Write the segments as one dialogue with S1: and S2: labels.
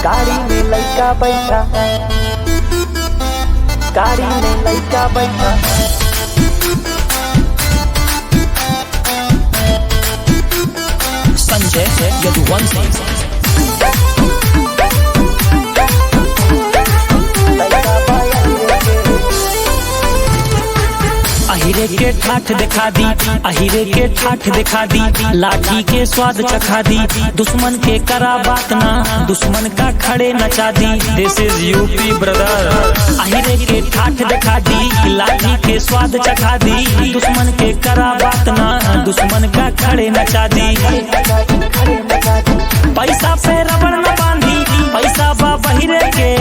S1: गाड़ी में लइका बैठा, गाड़ी में लइका बैठा।
S2: संजय यदुवंशी। अहिरे के ठाठ दिखा दी, अहिरे के ठाठ दिखा दी, लाठी के स्वाद चखा दी, दुश्मन के करा बात ना, दुश्मन का खड़े नचा दी। दिस इज यूपी ब्रदर। अहिरे के ठाठ दिखा दी, लाठी के स्वाद चखा दी, दुश्मन के करा बात ना, दुश्मन का खड़े नचा दी। पैसा पे रबड़ न बांधी, पैसा बा बहिरे के।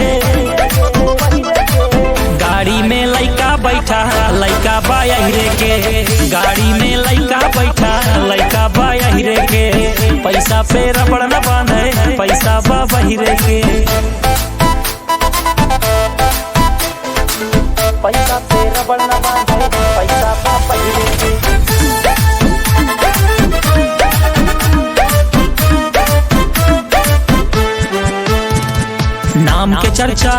S2: गाड़ी में लइका बैठा, लइका बा अहिरे के। गाड़ी में लइका बैठा, लइका बा अहिरे के। पैसा पे रबड़ न बांधे, पैसा बा बहिरे के।
S1: पैसा पे रबड़ न बांधे, पैसा बा बहिरे के।
S2: नाम के चर्चा,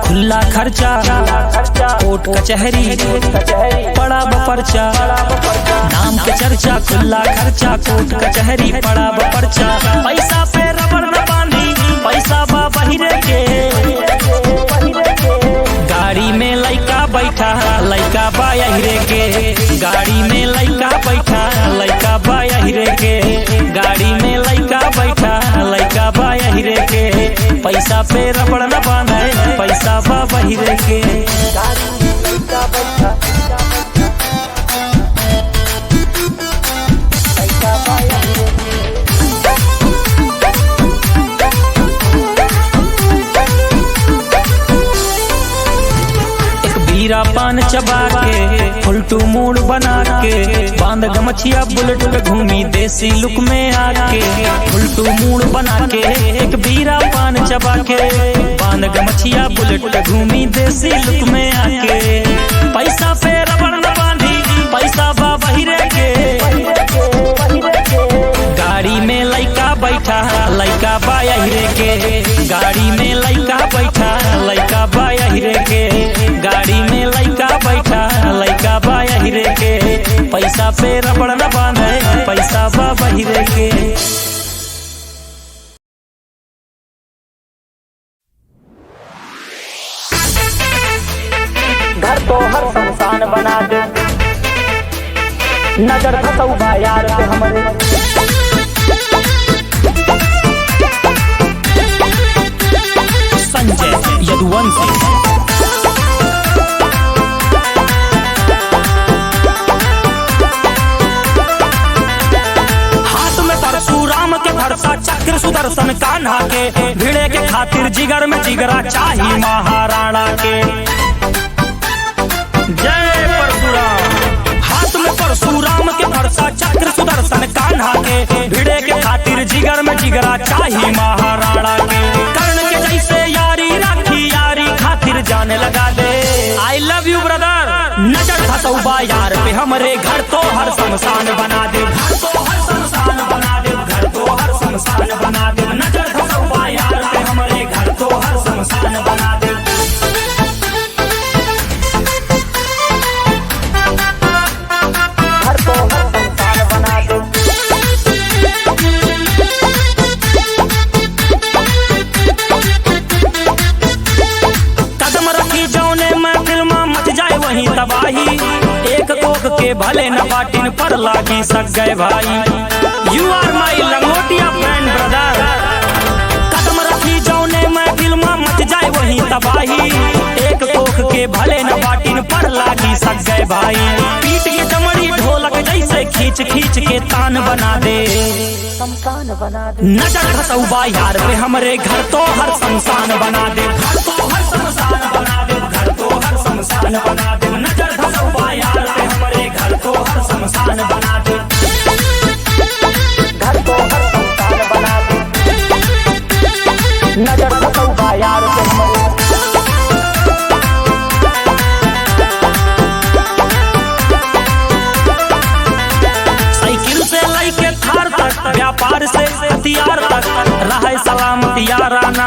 S2: खुला खर्चा, कोर्ट कचहरी, पड़ा बपर्चा। नाम के चर्चा, खुला खर्चा, कोर्ट कचहरी, पड़ा बपर्चा। पैसा पे रबड़ न बांधी, पैसा बा बहिरे के। गाड़ी में लइका बैठा, लइका बा अहिरे के। गाड़ी में लइका बैठा, लइका बा अहिरे के। गाड़ी में लइका बैठा, लइका बा अहिरे के। पैसा पे रबड़ न बांधे, पैसा बा बहिरे के।
S1: गाड़ी में लइका बैठा, पैसा बा अहिरे के।
S2: बीरा पान चबा के, उल्टू मूड बना के, बांध गमछिया बुलेट पे घूमी देसी लुक में आके। उल्टू मूड बना के, एक बीरा पान चबा के, बांध गमछिया बुलेट पे घूमी देसी लुक में आके। पैसा पे रबड़ न बांधी, पैसा बा बहिरे के। गाड़ी में लइका बैठा, लइका बा अहिरे के। गाड़ी में लइका बैठा, लइका बा अहिरे के। गाड़ी में लइका बैठा, लइका बा अहिरे के। पैसा पे रबड़ न बांधे, पैसा बा बहिरे के।
S1: घर तो हर शमशान बना दे, नजर धसौबा यार पे हमरे।
S2: संजय यदुवंशी। हाथ में परशुराम के भरसा चक्र सुदर्शन कान्हा के, भिड़े के खातिर जिगर में जिगरा चाही महाराणा के। जय परशुराम। हाथ में परशुराम के भरसा चक्र सुदर्शन कान्हा के, भिड़े के खातिर जिगर में जिगरा चाही महाराणा के। कर्ण के जैसे यारी राखी, यारी खातिर जाने लगा दे। I love you brother. नजर धसौबा यार पे हमरे, घर तो हर शमशान बना दे। घर तो हर शमशान बना दे, घर तो हर शमशान बना दे। नजर धसौबा यार पे हमरे, घर तो हर शमशान बना दे।
S1: घर तो हर शमशान बना दे।
S2: कदम रखी जौने महफिल में मच जाए वहीं तबाही, एक तोक के भले न बाटिन पर लागी सक गए भाई। यू आर माई लंगोटिया फ्रेंड ब्रदर। कदम रखी जौने महफिल में मच जाए वहीं तबाही, एक तोक के भले न बाटिन पर लागी सक गए भाई। पीट के चमड़ी ढोलक जैसे खींच खींच के तान बना दे,
S1: शमशान बना दे।
S2: नजर धसौबा यार पे हमरे, घर तो हर शमशान बना दे। घर तो हर शमशान बना दे, घर तो हर शमशान बना दे। नजर धसौबा यार पे हमरे, घर तो हर शमशान बना दे।
S1: घर तो हर शमशान बना दे, नजर धसौबा यार पे हमरे। व्यापार से हथियार तक रहे सलामत याराना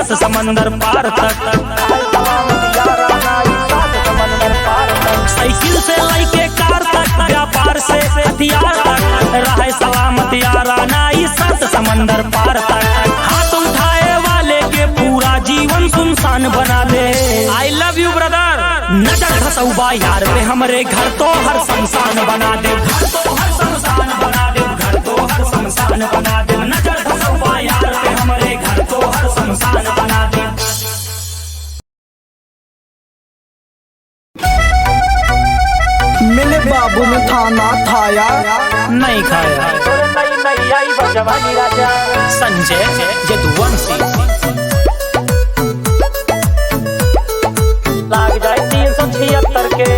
S2: सात समंदर पार तक।
S1: रहे सलामत यारा नाई सात समंदर पार तक।
S2: साइकिल से लेके कार तक, व्यापार से हथियार तक, रहे सलामत यारा नाई सात समंदर पार तक। हाथ उठाए वाले के पूरा जीवन सुनसान बना दे। I love you brother. नजर घसौबा यार पे हमरे घर तो हर शमशान बना दे। घर तो हर शमशान बना दे। घर तो हर शमशान बना दे। नजर घसौबा यार पे हमरे घर तो हर शमशान बना दे।
S3: मेरे बाबू ने खाना खाया
S2: नहीं खाया।
S1: तोरे नई नई आई बा जवानी राजा।
S2: संजय यदुवंशी।
S1: लाग जाए 376 के।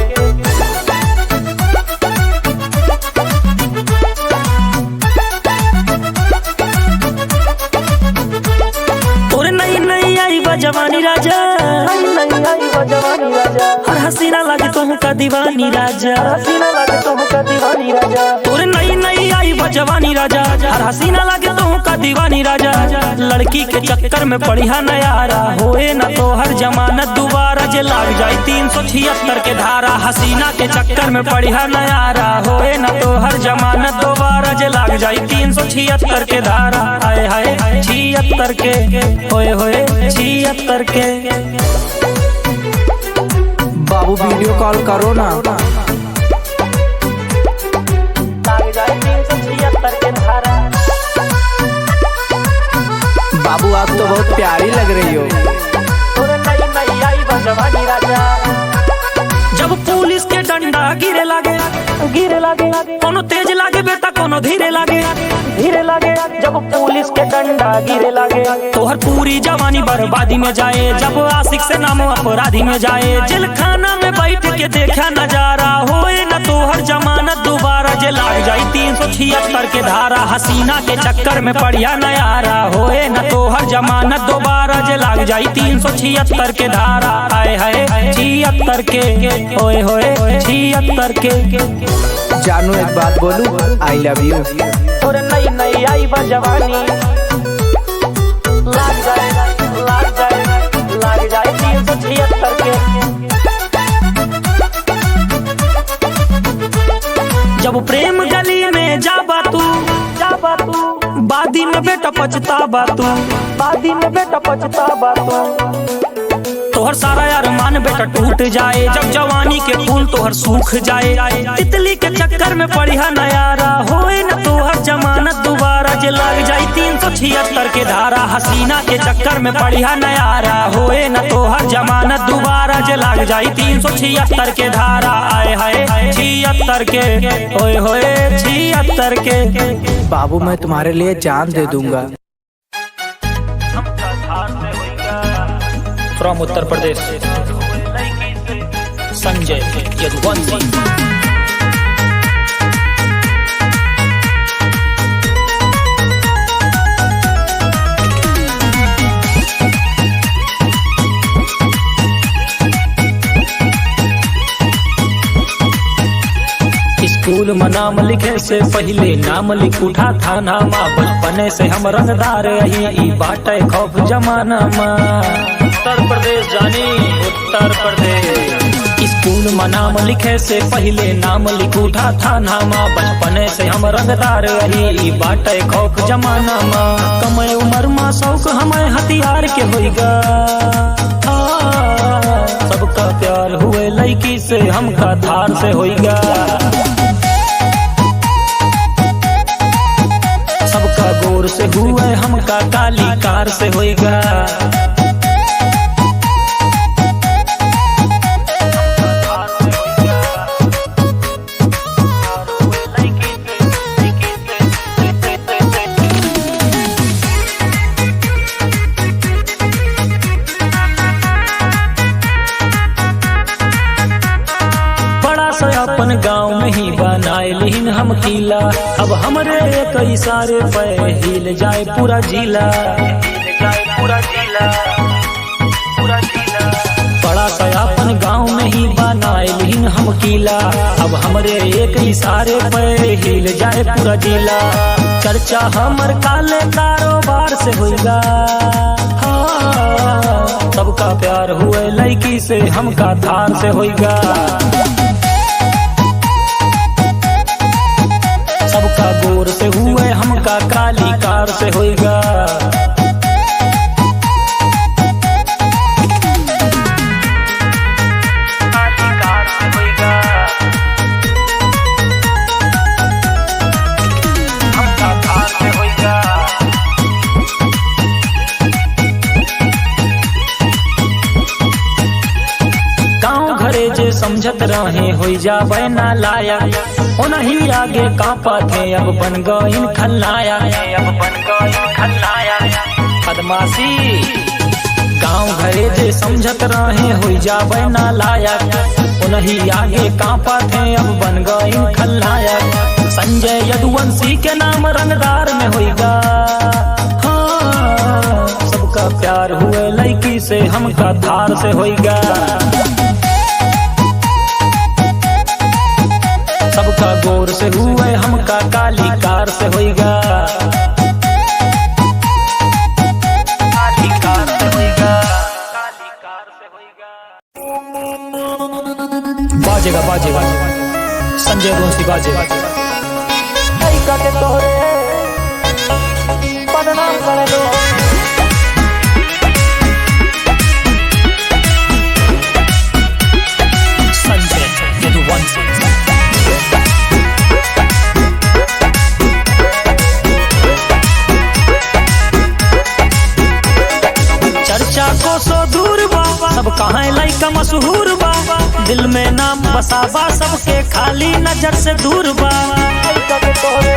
S2: तोरे नई नई आई बा जवानी राजा।
S1: नई नई आई बा जवानी राजा।
S2: हर हसीना लागे तुम का दीवानी राजा।
S1: हसीना लागे तुम का दीवानी राजा।
S2: तोरे नई नई आई बा जवानी राजा। हर हसीना लागे तुम का दीवानी राजा। लड़की के चक्कर में पड़िया नयारा होए ना तो हर जमानत दोबारा। जे लाग जाए 376 के धारा। हसीना के चक्कर में पड़िया नयारा होए ना तो हर जमानत दोबारा। जे लाग जाए 376 के धारा। हाय हाय 76 के होए होए 76 के।
S3: बाबू वीडियो कॉल करो ना।
S1: लाग जाए 376 के धारा।
S3: बाबू आप तो बहुत प्यारी लग रही हो।
S1: तोरे नई नई आई बा जवानी राजा।
S2: जब पुलिस के डंडा गिरे लागे,
S1: गिरे लागे
S2: कोनो तेज लागे बेटा कोनो धीरे लागे।
S1: धीरे लागे जब पुलिस के डंडा गिरे लागे।
S2: तोहर पूरी जवानी बर्बादी में जाए। जब आशिक से नाम अपराधी में जाए। जेल खाना में बैठ के देखा नजारा होए न तोहर जमानत दोबारा। जे लाग जाए 376 के धारा। हसीना के चक्कर में पड़िया नयारा होए न तोहर जमानत दोबारा। जे लाग जाए 376 के धारा। आए हाय 76 के होए होए 76 के।
S3: जानू एक बात बोलूं, आई लव यू।
S1: तोरे नई नई आई बा जवानी। लाग जाए 376 के।
S2: जब प्रेम गली में जाबा तू, बादी में बेटा पछताबा तू।
S1: बादी में बेटा पछताबा तू।
S2: तोहर सारा अरमान बेटा टूट जाए। जब जवानी के फूल तोहर सूख जाए। तितली के चक्कर में पड़िया नयारा होए न तोहर जमानत दोबारा। जे लाग जाए 376 के धारा। हसीना के चक्कर में पड़िया नयारा होए न तोहर जमानत दोबारा। जे लाग जाए 376 के धारा। आए हाय 76 के होए होए 76 के।
S3: बाबू मैं तुम्हारे लिए जान दे दूंगा।
S2: फ्रॉम उत्तर प्रदेश संजय यदुवंशी। स्कूल में नाम लिखे से पहले नाम लिख उठा था नामा। बचपने से हम रंगदार रही बाटे खौफ जमाना में। उत्तर प्रदेश जानी उत्तर प्रदेश। स्कूल में नाम लिखे से पहले नाम लिख उठा था नामा। बचपने से हम रंगदार रही बाटे खौफ जमाना में। कम उम्र में शौक हमें हथियार के होइगा। सबका प्यार हुए लड़की से हमका थार से होइगा। सबका गोर से हुए हमका काली कार से होइगा। अपन गाँव में ही बनाए लीन हम किला। अब हमरे एक इशारे पे हिल जाए पूरा जिला। बड़ा सा अपन गाँव में ही बनाए लीन हम किला। अब हमरे एक इशारे पे हिल जाए पूरा जिला। चर्चा हमर काले कारोबार से होगा। हाँ सबका प्यार हुए लड़की से, हमका थार से होइगा। सबका गोर से हुए, हमका काली कार से होइगा। समझत रहे होई जाबे ना लाया, ओनही आगे कांपा थे, अब बन गईन खलनाया। बदमाशी गाँव घरे जे समझत रहे होई जाबे ना लाया, ओनही आगे कांपा थे, अब बन गईन खलनाया। संजय यदुवंशी के नाम रंगदार में होइगा। हाँ, सबका प्यार हुए लड़की से, हमका थार से होइगा। सबका गोर से हुए, हमका काली कार से होइगा। बाजेगा बाजेगा संजय यदुवंशी बाजेगा।
S1: लइका के तोहरे बदनाम करे लो।
S2: संजय यदुवंशी चर्चा को सो दूर बा, सब कहाँ लइका मशहूर बा। दिल में नाम बसाबा, सबके खाली नजर से दूर बा।
S1: लइका के तोहरे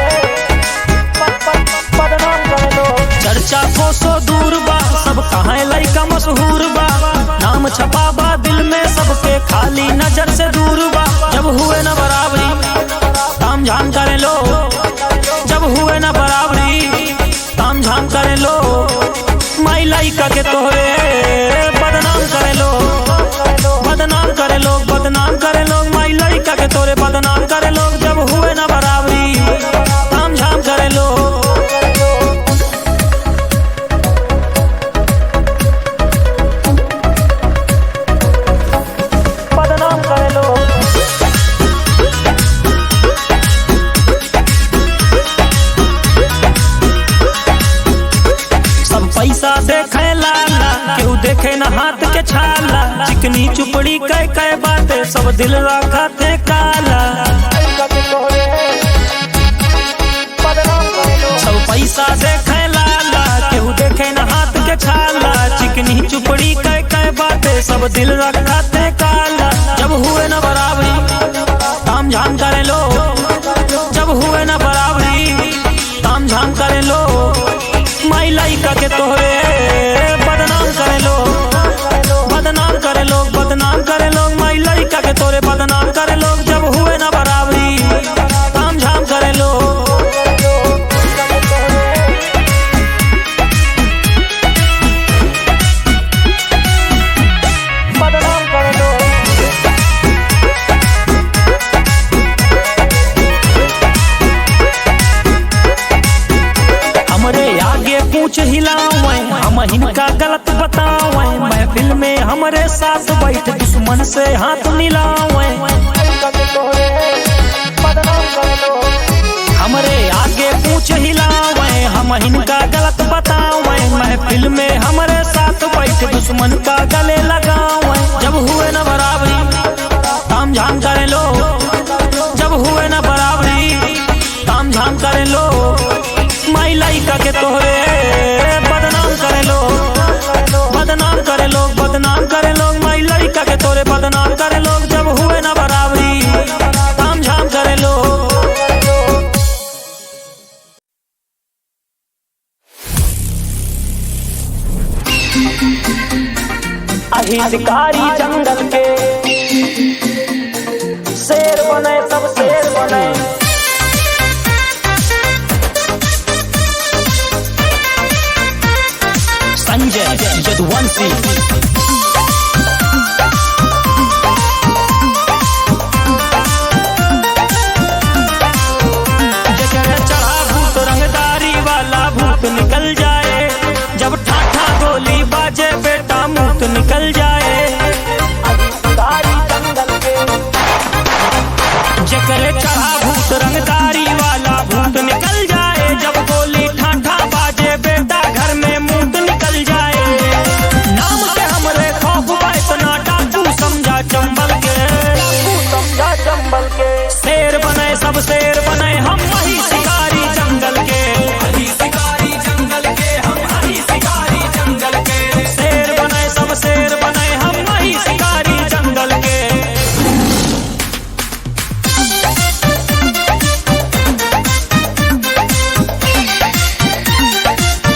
S1: बदनाम करे लो।
S2: चर्चा को सो दूर बा, सब कहाँ लइका मशहूर बा। नाम छपाबा दिल में, सबके खाली नजर से दूर बा। जब हुए न बराबरी, ताम झाम करे लो। जब हुए न बराबरी, ताम झाम करे लो। माई लइका के तोहरे बदनाम करे लो। बदनाम करे लोग, बदनाम करे लोग। माई लइका के तोरे बदनाम करे लोग। जब हुए न बराबरी, ताम झाम करे लो।
S1: बदनाम करे लो।
S2: सब पैसा देखे लाला, केहू देखे न हाथ के छाला। चिकनी चुपड़ी कह कह बातें, सब दिल रखा थे काला।
S1: लइका के तोहरे बदनाम करे लो।
S2: सब पैसा देखे लाला, केहू देखे न हाथ के छाला। चिकनी चुपड़ी कह कह बातें, सब दिल रखा थे काला। जब हुए न बराबरी, ताम झाम करे लो। जब हुए न बराबरी, ताम झाम करे लो। माई लइका के तोहरे बदनाम करे लो। बदनाम करे लोग, बदनाम करे लोग। माई लइका के तोरे बदनाम करे लोग। जब हुए न बराबरी, ताम झाम करे लो।
S1: बदनाम करे लो।
S2: हमरे आगे पूछ हिलावे, हम हिनका गलत बतावे। महफिल में हमरे साथ बैठ, दुश्मन से हाथ मिलावे।
S1: लइका के तोहरे बदनाम करे लो।
S2: हमरे आगे पूछ हिलावे, हम हिनका गलत बतावे। महफिल में हमरे साथ बैठ, दुश्मन का गले लगावे। जब हुए न बराबरी, ताम झाम करे लो। जब हुए न बराबरी, ताम झाम करे लो। माई लइका के तोहरे बदनाम करे लो। बदनाम करे लोग, बदनाम करे लोग। माई लइका के तोरे बदनाम करे लोग। जब हुए न बराबरी, ताम झाम करे लो।
S1: अही शिकारी जंगल के, शेर बने सब शेर बने।
S2: संजय यदुवंशी जकरे चढ़ा भूत, रंगदारी वाला भूत निकल जाए। जब ठाठा गोली बाज बाजे बेटा मूत निकल जाए।
S1: अभी शिकारी जंगल के
S2: जकरे चढ़ा भूत रंगदारी वाला भूत निकल जाए। जब गोली ठाठा बाजे बेटा घर में मूत निकल जाए। नाम के हमरे खौफ बा इतना डाकू समझा चंबल के।
S1: तू समझा चंबल के
S2: शेर बने सब शेर बने हम वही शिकारी जंगल के। वही शिकारी जंगल के हम वही शिकारी जंगल के। शेर बने सब शेर बने हम वही शिकारी जंगल के।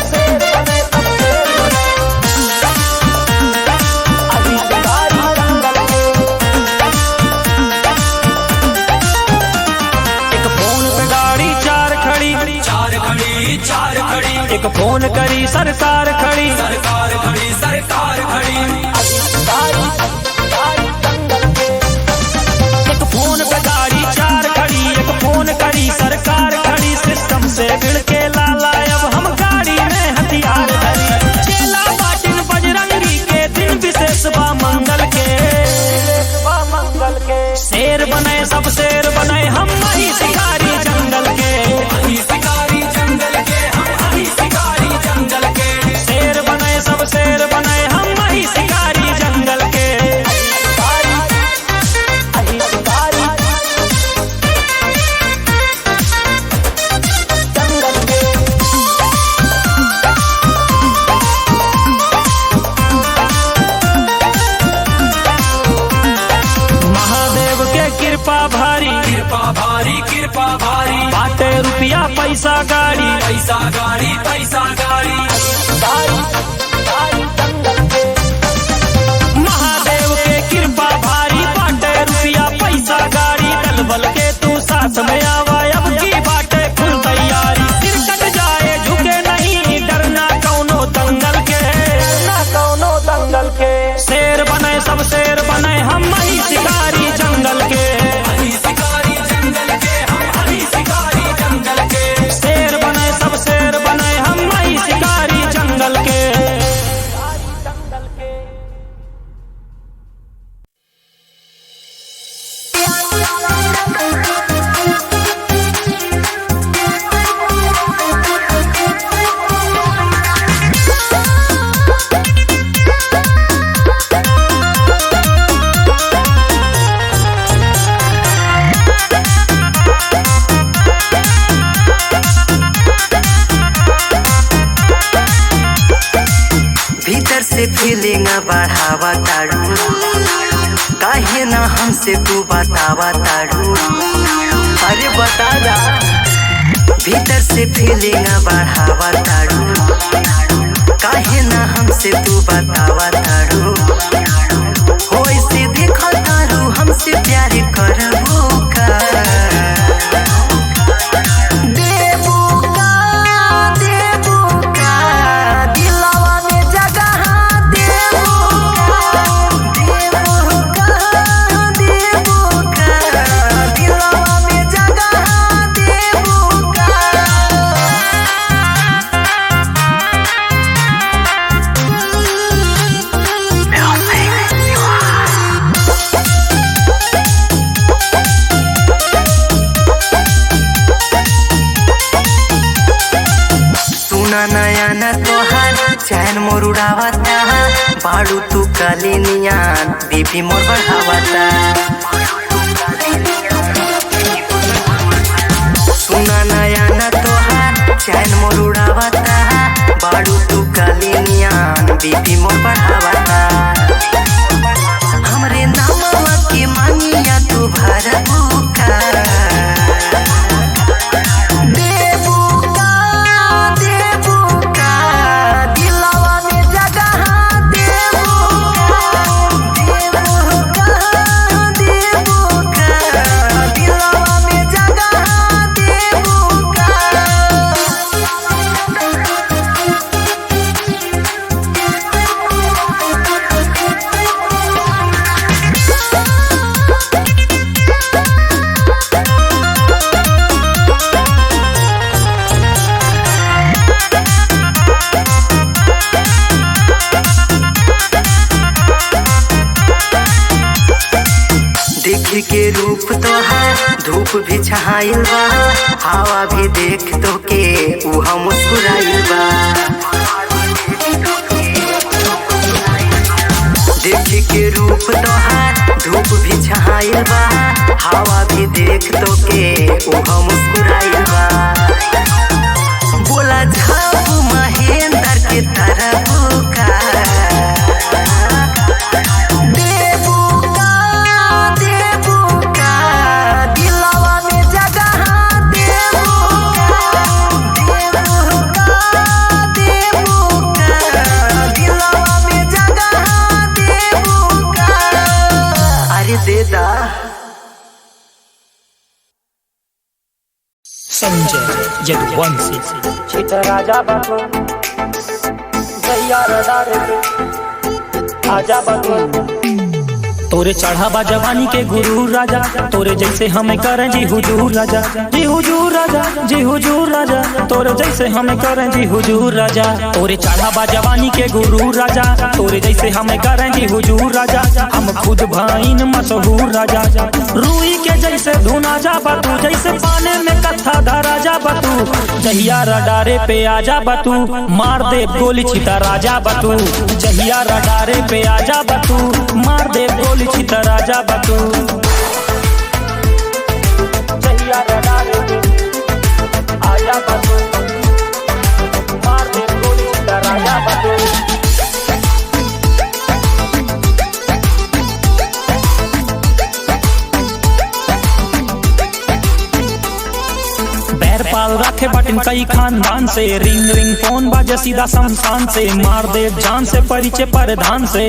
S1: शेर बने सब शेर बने अभी शिकारी जंगल के
S2: एक फोन पे गाड़ी चार खड़ी एक फोन करी सरकार खड़ी सरकार खड़ी।
S1: अभी शिकारी जंगल के
S2: एक फोन पे गाड़ी चार खड़ी एक फोन करी सरकार खड़ी। सिस्टम से भिड़ के लाला अब हम गाड़ी में हथियार धरी। चेला बाटिन बजरंगी के दिन विशेष बा मंगल के।
S1: मंगल के
S2: शेर बने सब शेर बने हम वही शिकारी जंगल के। वही शिकारी जंगल के हम वही शिकारी जंगल के। शेर बने सब शेर बने हम वही शिकारी जंगल के।
S1: अभी शिकारी जंगल के
S2: महादेव के कृपा भारी बाटे रुपया पैसा गाड़ी
S1: शिकारी जंगल के
S2: महादेव के कृपा भारी बाटे रुपया पैसा गाड़ी। दल बल के तू साथ में आवा अब की बाटे फुल तैयारी। सिर कट जाए झुके नहीं डरना कौनो दंगल के।
S1: ना कौनो दंगल के
S2: शेर बने सब शेर बने हम वही शिकारी जंगल के। वही शिकारी जंगल के हम वही शिकारी जंगल के। शेर बने सब शेर बने हम वही शिकारी जंगल के।
S1: जंगल के
S4: भीतर से फीलिंग बढ़ावा तारू काहे ना हमसे तू बतावा तारू। अरे बता जा भीतर से फीलिंग बढ़ावा तारू काहे ना हमसे तू बतावा तारू। हो ऐसे देखो तारू हमसे प्यार करबो का। नया न तोहार चैन मोर उड़ावता बाड़ू तू काली नियान बीपी मोर बढ़ावता। सुना नया न तोहार चैन मोर उड़ावता बाड़ू तू काली नियान बीपी मोर बढ़ावता। हमरे नामवा के मांगिया तू भरबू का। धूप भी छहाइल बा हवा भी देख तो के उहा मुस्कुराइल बा देख के रूप तोहार धूप भी छहाइल बा हवा भी देख तो के उहा मुस्कुराइल बा बोला झाप महेंद्र के तरफ का
S2: संजय यदुवंशी
S1: चित राजा बाबू जैया रडारे पे आजा बाबू
S2: तोरे चढ़ावा जवानी के गुरु राजा तोरे जैसे हमें करें जी हुजूर राजा जी हुजूर राजा जी हुजूर राजा तोरे जैसे हमें करें जी हुजूर राजा तोरे चढ़ावा जवानी के गुरु राजा तोरे जैसे हमें करें जी हुजूर राजा हम खुद भाईन मशहूर राजा रूई के जैसे धुना जा बतू जैसे पाने में कथा धरा जा बतू जहिया रडारे पे आजा बतू मार दे गोली छिता राजा बतू जहिया रडारे पे आजा बतू मार दे गोली छिता राजा बतू
S1: जैया रडारे पे आजा बाबू मार दे गोली चिता राजा बाबू
S2: बैर पाल रखे बटन कई खानदान से रिंग रिंग फोन बाजे सीधा शमशान से मार दे जान से परिचय परधान से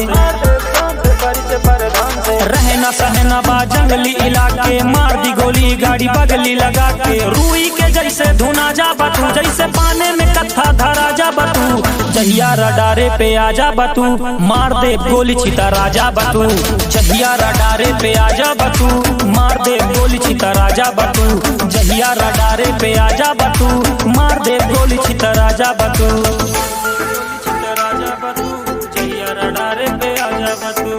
S2: रहना सहना बा जंगली इलाके मार दी गोली गाड़ी बगली लगा के रूई के जैसे धुना जा बतू जैसे पाने में कथा धरा जा बतू जहिया रडारे पे आजा बतू मार दे गोली छिता राजा बतू जहिया रडारे पे आजा बतू मार दे गोली छिता राजा बतू जहिया रडारे पे आजा बतू मार दे गोली छिता राजा बतू जहिया रडारे पे आजा बतू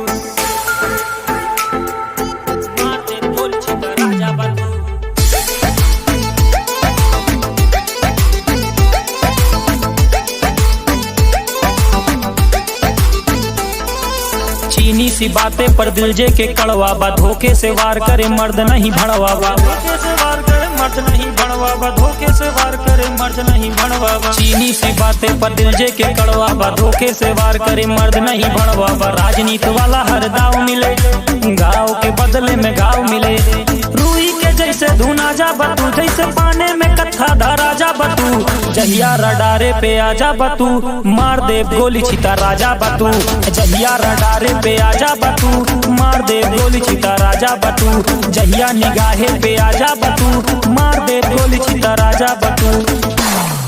S2: चीनी सी बातें पर दिल जे के कड़वा बा धोखे से वार करे मर्द नहीं भड़वा बा धोखे से वार करे मर्द नहीं भड़वा बा धोखे से वार करे मर्द नहीं भड़वा बा चीनी सी बातें पर दिल जे के कड़वा बा धोखे से वार करे मर्द नहीं भड़वा बा राजनीति वाला हर दाव मिले गाँव के बदले में गाँव मिले रूई के जैसे धुना जा बतू जैसे पाने में कथा धरा जा बतू जहिया रडारे पे आजा बतू मार दे गोली छिता राजा बतू जहिया रडारे पे आजा बतू मार दे गोली छिता राजा बतू जहिया निगाहे पे आजा बतू मार दे गोली छिता राजा बतू